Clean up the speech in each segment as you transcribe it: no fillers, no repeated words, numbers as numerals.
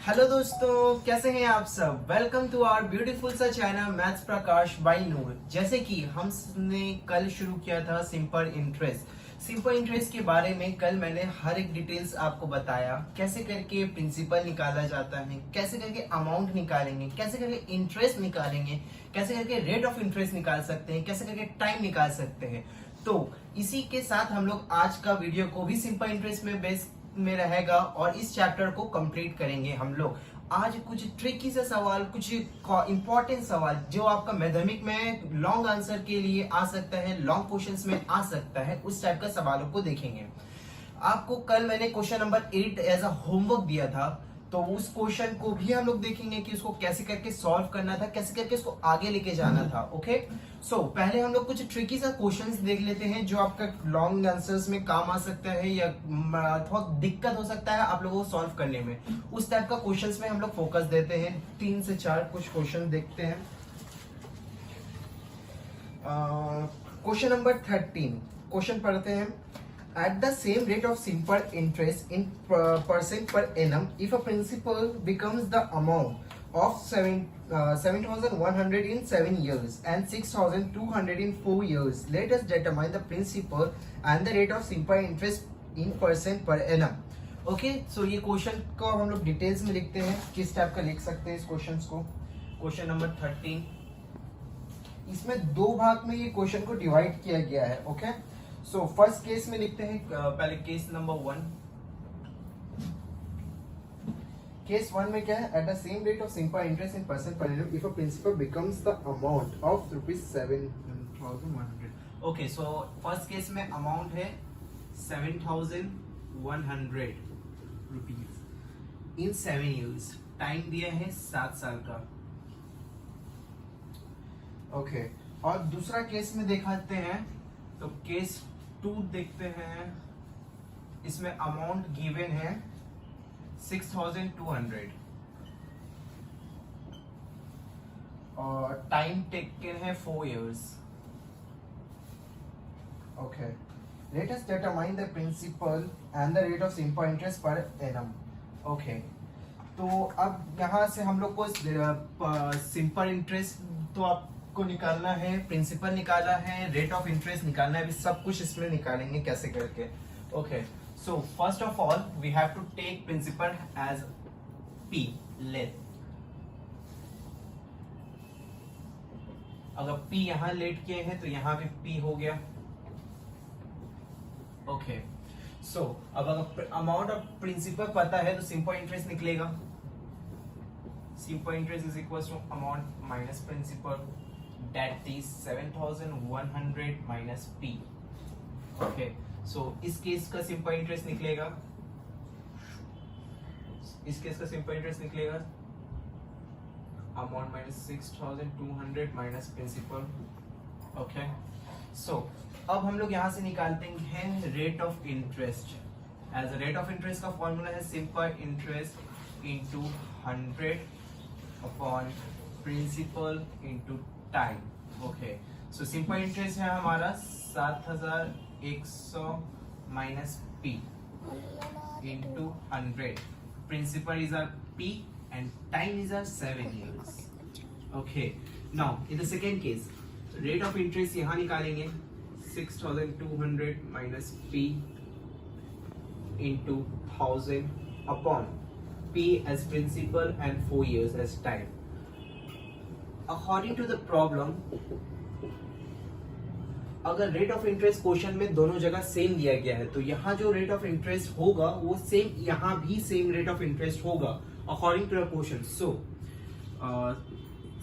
Hello दोस्तों, कैसे हैं आप सब। वेलकम टू आवर ब्यूटीफुल सा चैनल मैथ्स प्रकाश बाय नूर। जैसे कि हमने कल शुरू किया था सिंपल इंटरेस्ट के बारे में। कल मैंने हर एक डिटेल्स आपको बताया, कैसे करके प्रिंसिपल निकाला जाता है, कैसे करके अमाउंट निकालेंगे, कैसे करके इंटरेस्ट निकालेंगे, कैसे करके रेट ऑफ इंटरेस्ट निकाल सकते हैं, कैसे करके टाइम निकाल सकते हैं। तो इसी के साथ हम लोग आज का वीडियो को भी सिंपल इंटरेस्ट में बेस में रहेगा और इस चैप्टर को कंप्लीट करेंगे हम लोग। आज कुछ ट्रिकी से सवाल, कुछ इंपॉर्टेंट सवाल जो आपका मैथमेटिक में लॉन्ग आंसर के लिए आ सकता है, लॉन्ग क्वेश्चंस में आ सकता है, उस टाइप का सवालों को देखेंगे। आपको कल मैंने question number 8 as a homework दिया था, तो उस क्वेश्चन को भी हम लोग देखेंगे कि उसको कैसे करके सॉल्व करना था, कैसे करके इसको आगे लेके जाना था। ओके, सो पहले हम लोग कुछ ट्रिकी सा क्वेश्चंस देख लेते हैं जो आपका लॉन्ग आंसर्स में काम आ सकता है या थोड़ा दिक्कत हो सकता है आप लोगों को सॉल्व करने में। उस टाइप का क्वेश्चंस में हम लोग फोकस देते हैं। 3 से 4 कुछ क्वेश्चन देखते हैं। क्वेश्चन नंबर 13 क्वेश्चन पढ़ते हैं। At the same rate of simple interest in percent per annum, if a principal becomes the amount of 7,100 in 7 years and 6,200 in 4 years, let us determine the principal and the rate of simple interest in percent per annum. Okay, so ये question को हम लोग details में लिखते हैं, किस type का लिख सकते हैं इस क्वेश्चन को। क्वेश्चन नंबर 13, इसमें दो भाग में ये क्वेश्चन को डिवाइड किया गया है। ओके, सो फर्स्ट केस में लिखते हैं। पहले केस नंबर 1। केस 1 में क्या है? At the same rate of simple interest in percent per annum if a principal becomes the amount of ₹7,100। Okay, so first case में अमाउंट है 7,100 रुपीज इन 7 years। टाइम दिया है 7 साल का। ओके, और दूसरा केस में दिखाते हैं, तो केस 2 देखते हैं। इसमें अमाउंट गिवन है 6,200 और टाइम टेकन है 4 years। Okay, let us determine the principal and the rate of simple interest per annum. Okay, तो अब यहाँ से हम लोग को सिंपल इंटरेस्ट तो आपको निकालना है, प्रिंसिपल निकाला है, रेट ऑफ इंटरेस्ट निकालना है, अभी सब कुछ इसमें निकालेंगे कैसे करके। Okay, so first of all we have to take principal as P let. अगर P यहां लेट किए हैं तो यहां भी P हो गया। ओके, सो अब अगर अमाउंट ऑफ प्रिंसिपल पता है तो सिंपल इंटरेस्ट निकलेगा। Simple interest is equal to amount minus principal, that is 7,100 minus P। Okay, so इस केस का सिंपल इंटरेस्ट निकलेगा, इस केस का सिंपल इंटरेस्ट निकलेगा amount minus 6,200 minus principal. Okay, so अब हम लोग यहां से निकालते हैं rate of interest. As rate of interest का फॉर्मूला है simple interest into 100 upon principal into time. Okay, so simple interest है हमारा 7,100 minus P into 100। Principal is R P and time is R 7 years। Okay, now in the second case rate of interest यहां निकालेंगे 6,200 minus P into 1000 upon P as principal and 4 years as time। According to the problem, अगर rate of interest question में दोनों जगह same दिया गया है तो यहाँ जो रेट ऑफ इंटरेस्ट होगा वो सेम, यहाँ भी सेम रेट ऑफ इंटरेस्ट होगा according to the question. So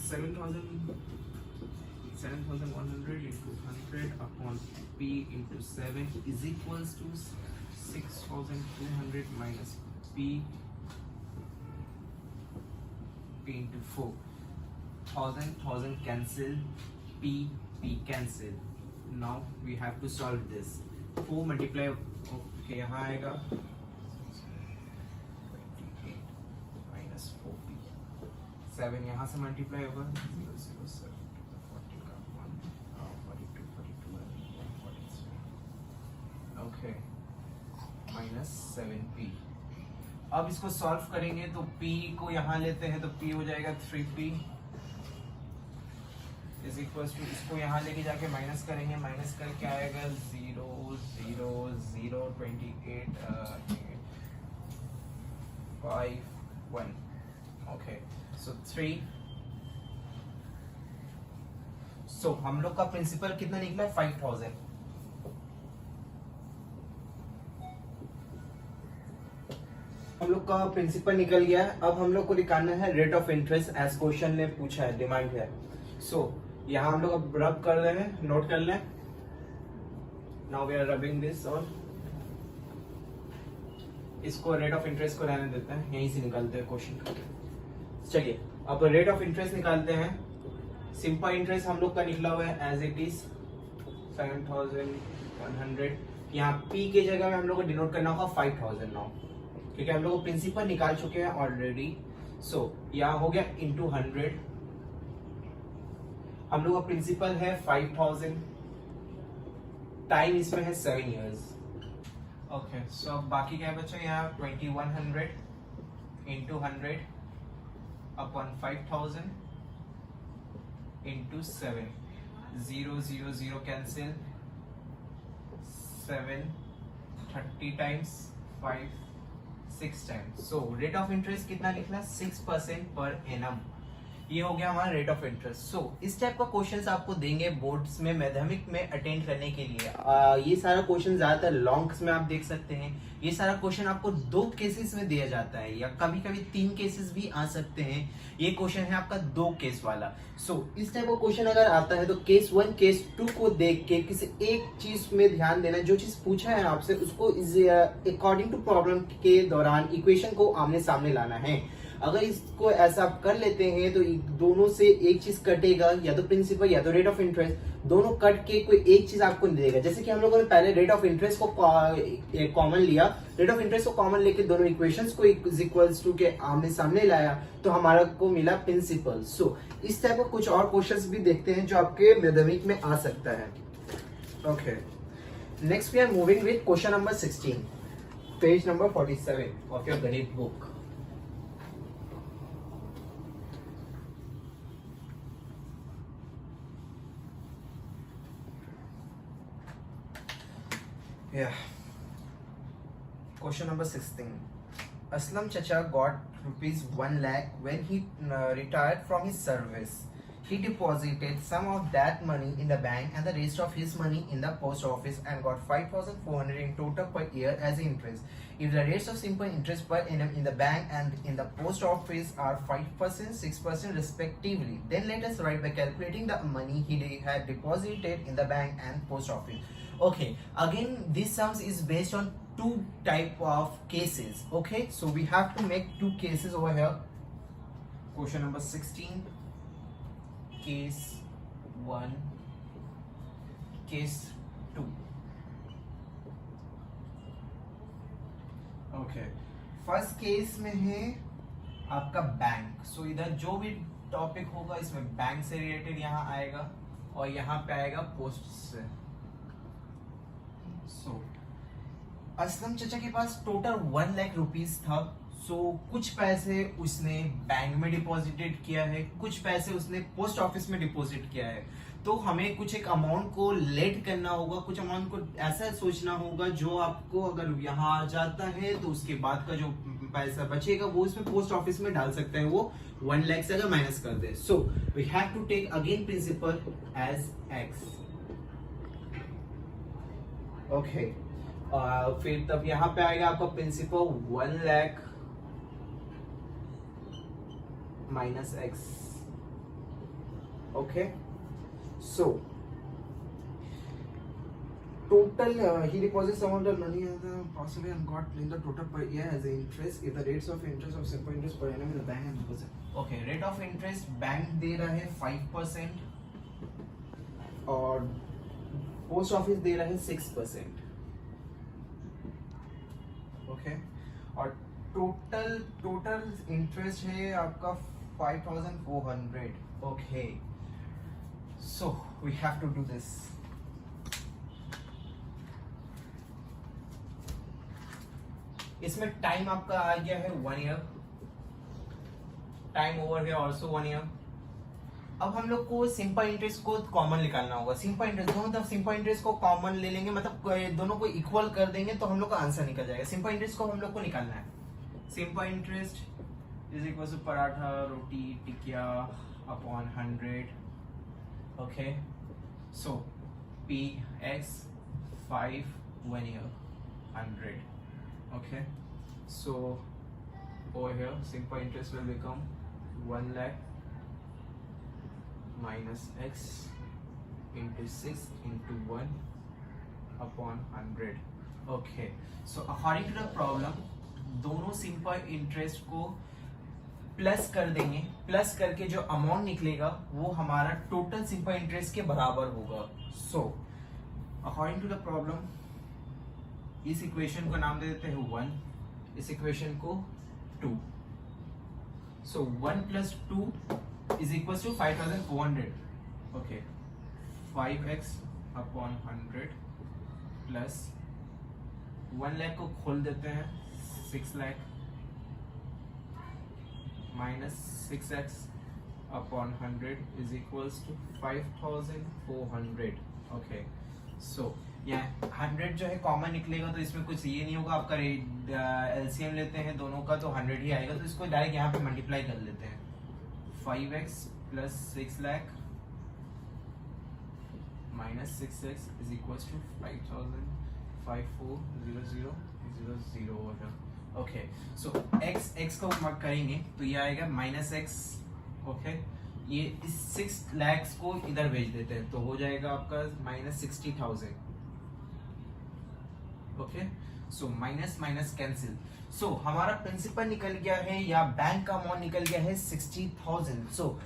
7,100 into 100 upon P into 7 is equals to 6,200 minus P into 4। 1,000 cancel, P cancel। Now we have to solve this। 4 multiply, okay, यहाँ आएगा minus 4P। 7 यहाँ से multiply होगा 0, 0, 7, 40 का 1, 42, 42, 43। Okay, minus 7P। अब इसको solve करेंगे तो p को यहाँ लेते हैं तो p हो जाएगा 3p इज इक्वल टू, इसको यहाँ लेके जाके माइनस करेंगे, माइनस करके आएगा 0 0 0 28 5 1 ओके सो 3 सो हम लोग का प्रिंसिपल कितना निकला 5000। हम लोग का प्रिंसिपल निकल गया है। अब हम लोग को निकालना है rate of interest as question ने पूछा है, डिमांड है। सो यहाँ हम लोग अब रब कर रहे हैं, नोट कर लें। Now we are rubbing this और इसको रेट ऑफ इंटरेस्ट को रहने देते हैं, यहीं से निकालते हैं क्वेश्चन। चलिए अब रेट ऑफ इंटरेस्ट निकालते हैं। सिंपल इंटरेस्ट हम लोग का निकला हुआ है एज इट इज 7100। यहाँ p के जगह में हम लोग को डिनोट करना होगा 5000 नाउ, क्योंकि हम लोग प्रिंसिपल निकाल चुके हैं ऑलरेडी। सो यहाँ हो गया इंटू 100। हम लोग का प्रिंसिपल है 5000, टाइम इसमें है 7 years। ओके सो अब बाकी क्या बचा यहाँ 2100 into 100 upon 5000 into 7, 0 0 0 cancel, 7 30 times 5 6 times. So rate of interest कितना निकला 6% पर एनम। ये हो गया हमारा रेट ऑफ इंटरेस्ट। सो इस टाइप का क्वेश्चंस आपको देंगे बोर्ड्स में, मैथमेटिक में अटेंड करने के लिए। ये सारा क्वेश्चन ज्यादातर लॉन्ग्स में आप देख सकते हैं। ये सारा क्वेश्चन आपको 2 केसेस में दिया जाता है या कभी कभी 3 केसेस भी आ सकते हैं। ये क्वेश्चन है आपका 2 केस वाला। सो इस टाइप का क्वेश्चन अगर आता है तो केस 1 केस 2 को देख के किसी एक चीज में ध्यान देना, जो चीज पूछा है आपसे उसको अकॉर्डिंग टू प्रॉब्लम के दौरान इक्वेशन को आमने सामने लाना है। अगर इसको ऐसा आप कर लेते हैं तो दोनों से एक चीज कटेगा, या तो प्रिंसिपल या तो रेट ऑफ इंटरेस्ट, दोनों कट के कोई एक चीज आपको नहीं देगा। जैसे कि हम लोगों ने पहले रेट ऑफ इंटरेस्ट को कॉमन लिया, रेट ऑफ इंटरेस्ट को कॉमन लेके दोनों इक्वेशंस को इक्वल्स टू के आमने सामने लाया तो हमारा को मिला प्रिंसिपल। सो इस टाइप का कुछ और क्वेश्चंस भी देखते हैं जो आपके मैथमेटिक्स में आ सकता है। Okay next we are moving with question number 16, page number 47 of your गणित book. Yeah. Question number 16. Aslam Chacha got ₹1 lakh when he retired from his service. He deposited some of that money in the bank and the rest of his money in the post office and got 5,400 in total per year as interest. If the rates of simple interest per annum in the bank and in the post office are 5%, 6% respectively, then let us write by calculating the money he had deposited in the bank and post office. Okay, again this sums is based on 2 type of cases. Okay, so we have to make 2 cases over here. Question number 16, case 1, case 2. Okay, first case में है आपका bank. सो इधर जो भी topic होगा इसमें bank से related यहाँ आएगा और यहाँ पे आएगा पोस्ट से। सो असलम चचा के पास टोटल 1 लाख रुपीस था। सो कुछ पैसे उसने बैंक में डिपॉजिटेड किया है, कुछ पैसे उसने पोस्ट ऑफिस में डिपॉजिट किया है। तो हमें कुछ एक अमाउंट को लेट करना होगा, कुछ अमाउंट को ऐसा सोचना होगा जो आपको अगर यहाँ आ जाता है तो उसके बाद का जो पैसा बचेगा वो इसमें पोस्ट ऑफिस में डाल सकते हैं, वो 1 लाख से अगर माइनस कर दे। So we have to take again principal as X. Okay फिर तब यहाँ पे आएगा आपका principal 1 lakh minus X. Okay so total he deposits some of the money as the possibly and got in the total per year as the interest if the rates of interest of simple interest per annum in the bank and deposit. Okay, rate of interest bank दे रहा है 5% और post office दे रहा है 6%. Okay और total interest है आपका 5,400. Okay so we have to do this. इसमें टाइम आपका आ गया है 1 ईयर, टाइम ओवर है ऑल्सो 1 ईयर। अब हम लोग को सिंपल इंटरेस्ट को कॉमन निकालना होगा। सिंपल इंटरेस्ट दोनों तरफ सिंपल इंटरेस्ट को कॉमन ले लेंगे, मतलब दोनों को इक्वल कर देंगे तो हम लोग का आंसर निकल जाएगा। सिंपल इंटरेस्ट को हम लोग को निकालना है। Simple interest is equal to paratha roti tikiya upon 100। Okay, so P X 5 1 year 100। Okay, so over here simple interest will become 1 lakh minus x into 6 into 1 upon 100। okay, so according to the problem दोनों simple interest को plus कर देंगे, plus करके जो amount निकलेगा वो हमारा total simple interest के बराबर होगा। So according to the problem इस इक्वेशन को नाम दे देते हैं 1, इस इक्वेशन को 2। So 1 plus 2 is equals to 5400। okay, 5x upon 100 plus 1 lakh को खोल देते हैं 6 lakh minus 6x upon 100 is equals to 5400। okay, so यहाँ 100 जो है कॉमन निकलेगा तो इसमें कुछ ये नहीं होगा। आपका एलसीएम लेते हैं दोनों का तो 100 ही आएगा, तो इसको डायरेक्ट यहाँ पे मल्टीप्लाई कर लेते हैं। 5x plus 6 lakh minus 6x is equals to 5400 होगा। ओके, सो x को मार्क करेंगे तो ये आएगा माइनस एक्स। ओके, ये इस 6 lakhs को इधर भेज देते हैं तो हो जाएगा आपका minus 60,000। Okay, so minus minus cancel. So हमारा प्रिंसिपल निकल गया है या बैंक का अमाउंट निकल गया है 60,000। सो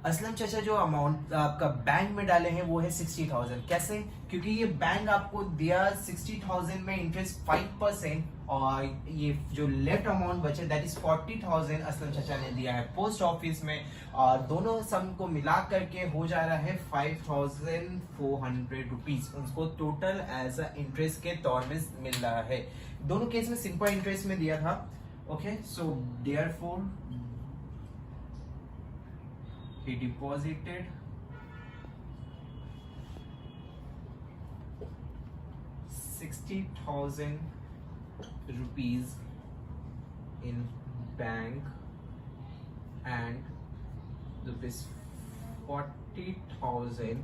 असलम चाचा जो अमाउंट आपका बैंक में डाले हैं वो है 60,000। कैसे? क्योंकि ये बैंक आपको दिया 60,000 में इंटरेस्ट 5% और ये जो लेफ्ट अमाउंट बचे दैट इज 40,000 असलम चाचा ने दिया है पोस्ट ऑफिस में, और दोनों सम को मिला करके हो जा रहा है 5,400 रुपीज उनको टोटल एज अ इंटरेस्ट के तौर में मिल रहा है। दोनों केस में सिंपल इंटरेस्ट में दिया था। Okay, so therefore he deposited 60,000 rupees in bank and rupees 40,000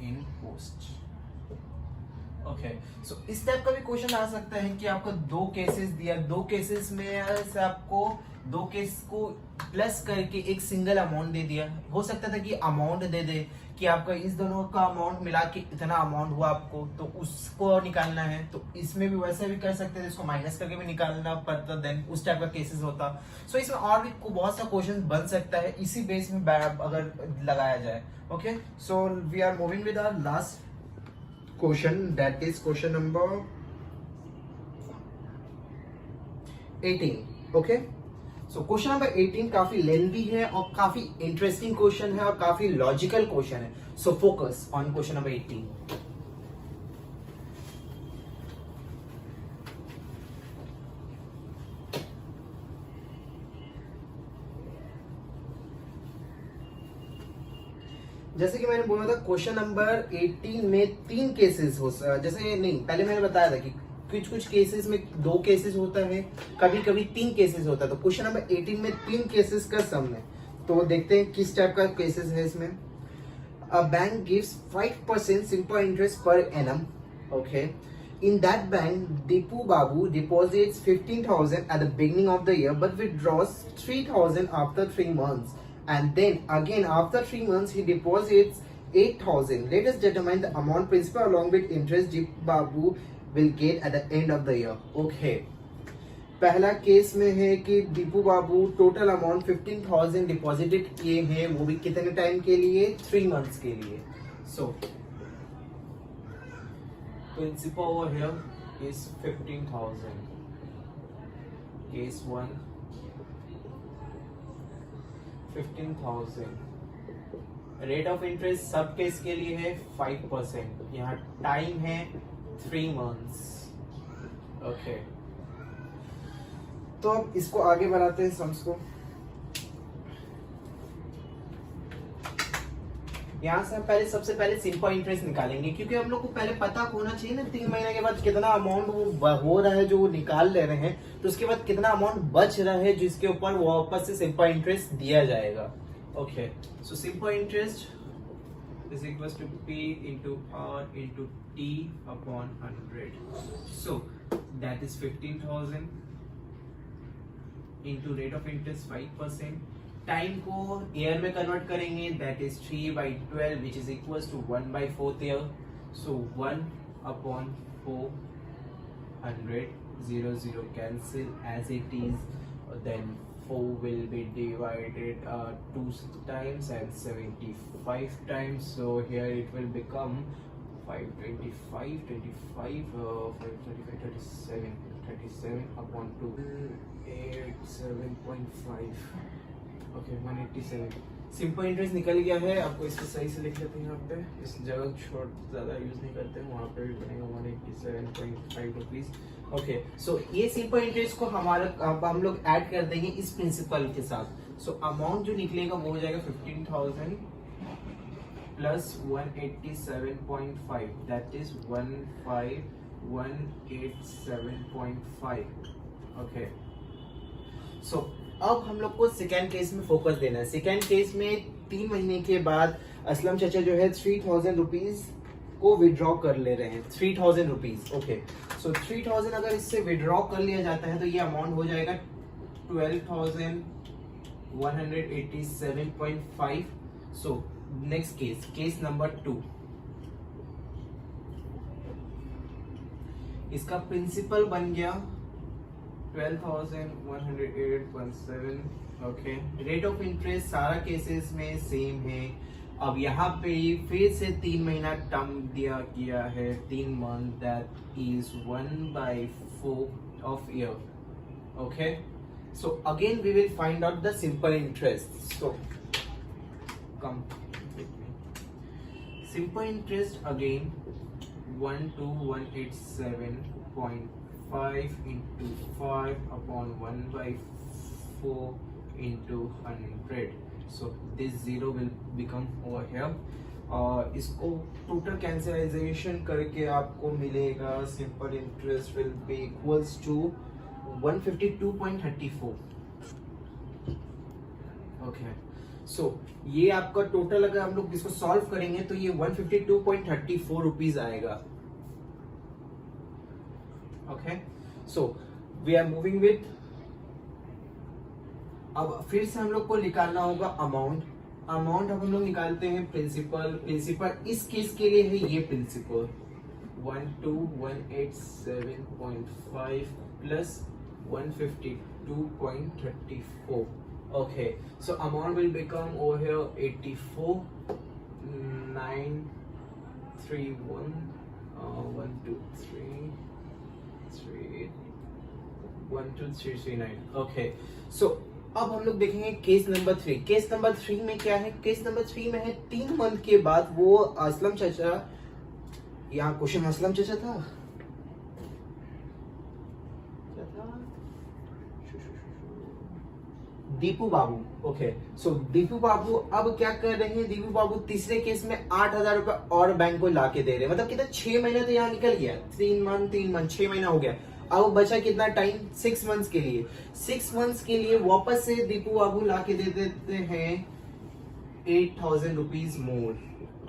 in post। Okay, so इस टाइप का भी क्वेश्चन आ सकता है कि आपको दो केसेस दिया, दो केसेस में से आपको दो केस को प्लस करके एक सिंगल अमाउंट दे दिया। हो सकता था कि अमाउंट दे दे कि आपका इस दोनों का अमाउंट मिला के इतना अमाउंट हुआ आपको, तो उसको निकालना है। तो इसमें भी वैसे भी कर सकते थे, इसको माइनस करके भी निकालना पड़ता, देन उस टाइप का केसेस होता। सो इसमें और भी बहुत सा क्वेश्चन बन सकता है इसी बेस में अगर लगाया जाए। Okay, so we are moving with our last question, that is question number 18। Okay, so question number 18 काफी लेंथी है और काफी इंटरेस्टिंग क्वेश्चन है और काफी लॉजिकल क्वेश्चन है। So focus on question number 18। जैसे कि मैंने बोला था क्वेश्चन नंबर 18 में 3 केसेस हो, जैसे नहीं पहले मैंने बताया था कि कुछ केसेस में 2 केसेस होता है, कभी कभी 3 केसेस होता है। तो क्वेश्चन नंबर 18 में 3 केसेस का सम है, तो देखते हैं किस टाइप का केसेस है इसमें। A bank gives 5% simple interest per annum. Okay, in that bank Deepu Babu deposits 15,000 at the beginning of the year but withdraws 3,000 after 3 months, and then again after 3 months he deposits 8,000. Let us determine the amount principal along with interest Deepu Babu will get at the end of the year। Okay, पहला case में है कि दीपू बाबू total amount 15,000 deposited किए हैं, वो भी कितने time के लिए? 3 months के लिए। So principal over here is 15,000। Case 1 15,000। Rate of interest सब केस के लिए है 5%। यहाँ टाइम है 3 months। ओके, तो अब इसको आगे बढ़ाते हैं सम्स को। यहाँ से हम पहले सबसे पहले सिंपल इंटरेस्ट निकालेंगे, क्योंकि हम लोग को पहले पता होना चाहिए ना 3 महीने के बाद कितना अमाउंट वो हो रहा है जो वो निकाल ले रहे हैं, तो उसके बाद कितना अमाउंट बच रहा है जिसके ऊपर वापस से सिंपल इंटरेस्ट दिया जाएगा। Okay, so simple interest is equal to P into R into T upon 100. So that is 15,000 into rate of interest 5%. Time को ईयर में कन्वर्ट करेंगे, that is 3/12 which is equal to 1/4 year. So 1 upon 400, 0 0 cancel as it is, then 4 will be divided 2 times and 75 times, so here it will become 525, 37 upon 2, 87.5, okay 187। Simple interest निकल गया है। आपको इसको सही से लिख लेते हैं, यहाँ पे इस जगह छोड़ ज्यादा यूज नहीं करते हैं, वहाँ पे भी बनेगा 187.5 रुपीज। ओके, सो ये सिंपल इंटरेस्ट को हम लोग ऐड कर देंगे इस प्रिंसिपल के साथ। सो अमाउंट जो निकलेगा वो हो जाएगा 15,000 plus 187.5, that is 15187.5। Okay, so अब हम लोग को सेकेंड केस में फोकस देना है। सेकेंड केस में 3 महीने के बाद असलम चाचा जो है 3,000 रुपीज को विड्रॉ कर ले रहे हैं, 3,000 रुपीज। ओके, सो 3,000 अगर इससे विड्रॉ कर लिया जाता है तो ये अमाउंट हो जाएगा 12,187.5। So next case, case number 2, इसका प्रिंसिपल बन गया 12,108.7। ओके, रेट ऑफ इंटरेस्ट सारा केसेस में सेम है। अब यहाँ पे फिर से 3 महीना टर्म दिया गया है, 3 month, that is 1/4 of year. Okay, so again we will find out the simple interest. So come simple interest again 12,187.5 into 5 upon 1/4 into 100. So this 0 will become over here. इसको टोटल कैंसिलाइजेशन करके आपको मिलेगा simple interest will be equals to 152.34। Okay, so ये आपका total अगर हम लोग इसको सॉल्व करेंगे तो ये 152.34 रुपीज आएगा। Okay, so we are moving with, अब फिर से हम लोग को निकालना होगा अमाउंट। अब हम लोग निकालते हैं प्रिंसिपल इस केस के लिए है ये principal 12,187.5 plus 152.34। Okay, so amount will become over here 84,931 1 2 3 12339। Okay, so अब हम लोग देखेंगे केस नंबर 3। केस नंबर 3 में क्या है? केस नंबर 3 में है 3 मंथ के बाद वो असलम चाचा, यहाँ क्वेश्चन असलम चाचा था, दीपू बाबू। ओके, सो दीपू बाबू अब क्या कर रहे हैं? दीपू बाबू तीसरे केस में 8,000 रुपए और बैंक को लाके दे रहे हैं। मतलब कितना 6 महीना तो यहाँ निकल गया, 3 मंथ 6 महीना हो गया। अब बचा कितना टाइम? 6 मंथ्स के लिए। 6 मंथ्स के लिए वापस से दीपू बाबू लाके दे देते हैं 8,000 रुपीज मोर।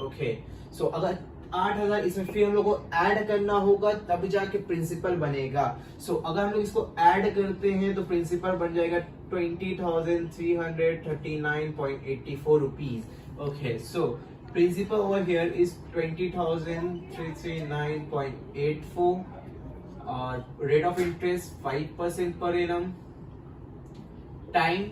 ओके, सो अगर 8,000 इसमें फिर हम लोग को ऐड करना होगा तब जाके प्रिंसिपल बनेगा। सो अगर हम लोग इसको ऐड करते हैं तो प्रिंसिपल बन जाएगा 20,339.84 rupees. Okay, so principal over here is 20,339.84 और rate of interest 5% per annum. Time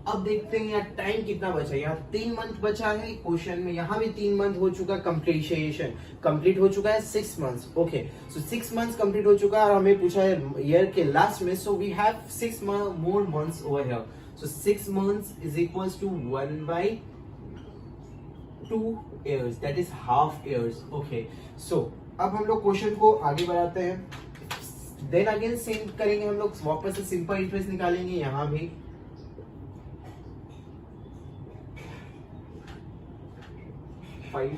अब देखते हैं यार टाइम कितना बचा। यहाँ 3 मंथ बचा है क्वेश्चन में, यहाँ भी 3 मंथ हो चुका, कंप्लीट हो चुका है 6 मंथ्स। ओके, सो 6 मंथ्स कंप्लीट हो चुका है और हमें पूछा है ईयर के लास्ट में। So we have 6 more months over here. So 6 months is equals to 1/2 years, that is half years. Okay, so अब हम लोग क्वेश्चन को आगे बढ़ाते हैं। देन अगेन सेम करेंगे हम लोग, वापस से सिंपल इंटरेस्ट निकालेंगे यहाँ भी। फाइव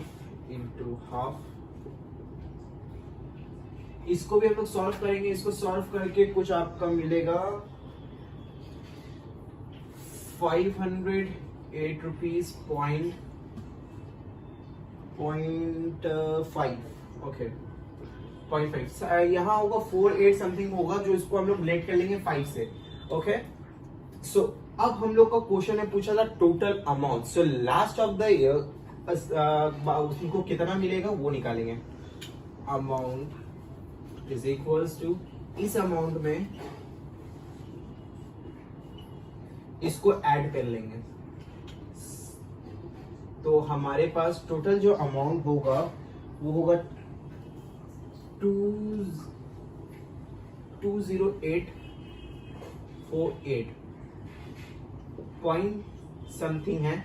इंटू हाफ, इसको भी हम लोग सॉल्व करेंगे। इसको सॉल्व करके कुछ आपका मिलेगा 508 रुपीज पॉइंट 5। ओके 0.5 यहाँ होगा 48 समथिंग होगा, जो इसको हम लोग लेट कर लेंगे 5 से। ओके सो अब हम लोग का क्वेश्चन है पूछा था total amount. So last of the year उसको कितना मिलेगा वो निकालेंगे। अमाउंट इज इक्वल्स टू, इस अमाउंट में इसको ऐड कर लेंगे, तो हमारे पास टोटल जो अमाउंट होगा वो होगा 20848 पॉइंट समथिंग है,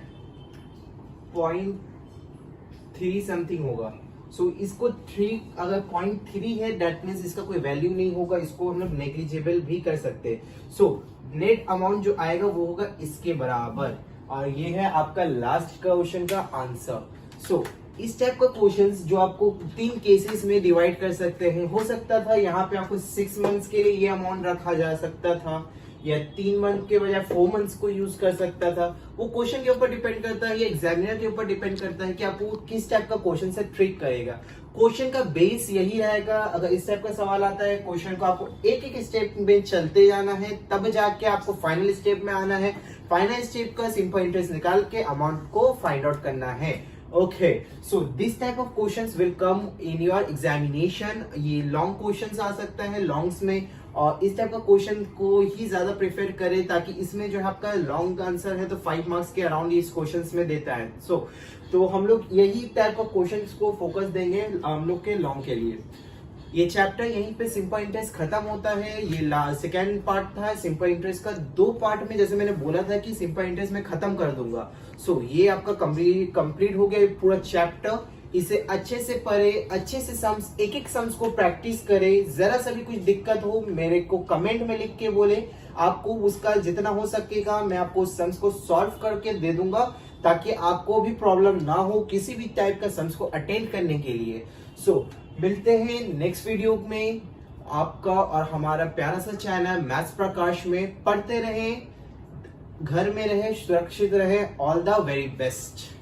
0.3 समथिंग होगा। सो इसको 3 अगर 0.3 है दैट मीन्स इसका कोई वैल्यू नहीं होगा, इसको हम लोग नेग्लिजिबल भी कर सकते हैं। सो नेट अमाउंट जो आएगा वो होगा इसके बराबर, और ये है आपका लास्ट क्वेश्चन का आंसर। सो इस टाइप का क्वेश्चंस जो आपको 3 केसेस में डिवाइड कर सकते हैं, हो सकता था यहाँ पे आपको 6 मंथ्स के लिए ये अमाउंट रखा जा सकता था, या 3 मंथ के बजाय 4 मंथ्स को यूज कर सकता था। वो क्वेश्चन के ऊपर डिपेंड करता है, या एग्जामिनर के ऊपर डिपेंड करता है कि आपको किस टाइप का क्वेश्चन से ट्रिक करेगा। क्वेश्चन का बेस यही रहेगा, अगर इस टाइप का सवाल आता है क्वेश्चन को आपको एक एक स्टेप में चलते जाना है, तब जाके आपको फाइनल स्टेप में आना है। फाइनल स्टेप का सिंपल इंटरेस्ट निकाल के अमाउंट को फाइंड आउट करना है। Okay, so this type of questions will come in your examination. ये लॉन्ग क्वेश्चंस आ सकता है लॉन्ग्स में, और इस टाइप का क्वेश्चन को ही ज्यादा प्रेफर करें, ताकि इसमें जो है आपका लॉन्ग आंसर है तो 5 मार्क्स के अराउंड इस क्वेश्चंस में देता है। तो हम लोग यही टाइप ऑफ क्वेश्चंस को फोकस देंगे हम लोग के लॉन्ग के लिए। ये चैप्टर यहीं पे सिंपल इंटरेस्ट खत्म होता है। ये सेकेंड पार्ट था सिंपल इंटरेस्ट का। 2 पार्ट में जैसे मैंने बोला था कि सिंपल इंटरेस्ट में खत्म कर दूंगा। सो ये आपका कंप्लीट हो गया पूरा चैप्टर। इसे अच्छे से पढ़े, अच्छे से सम्स, एक एक सम्स को प्रैक्टिस करे। जरा सा भी कुछ दिक्कत हो मेरे को कमेंट में लिख के बोले, आपको उसका जितना हो सकेगा मैं आपको सम्स को सॉल्व करके दे दूंगा, ताकि आपको भी प्रॉब्लम ना हो किसी भी टाइप का सम्स को अटेंड करने के लिए। मिलते हैं नेक्स्ट वीडियो में। आपका और हमारा प्यारा सा चैनल मैथ्स प्रकाश में पढ़ते रहें, घर में रहे, सुरक्षित रहे। All the very best.